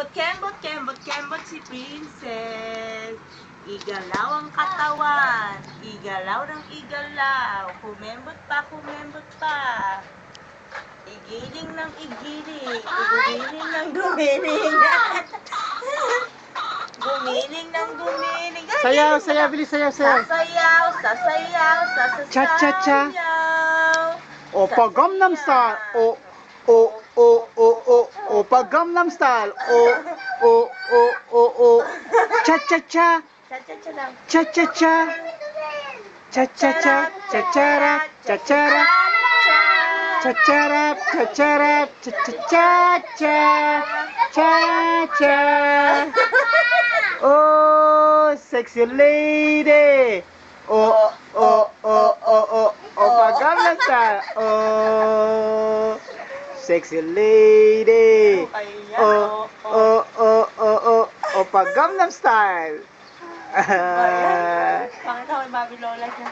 kembot si Princess. Igalaw ang katawan. Igalaw ng igalaw. Kumembot pa. Igiling ng igiling. Gumiling ng gumiling. Gumiling ng gumiling. Sayaw, bilis sayaw. Sasayaw. Cha-cha-cha. Opa Gangnam Style. Opa Gangnam Style. Cha-cha-cha. Cha-cha-cha lang. Cha-cha-cha. Cha-cha-cha. Cha-cha-ra. Cha-cha-ra. Cha-cha-ra. Cha-cha-ra. Cha-cha-cha. Cha-cha. Oh, sexy lady. Opa Gangnam Style. Oh, sexy lady. Opa Gangnam Style. Pakita ko yung Bobby Lola niya.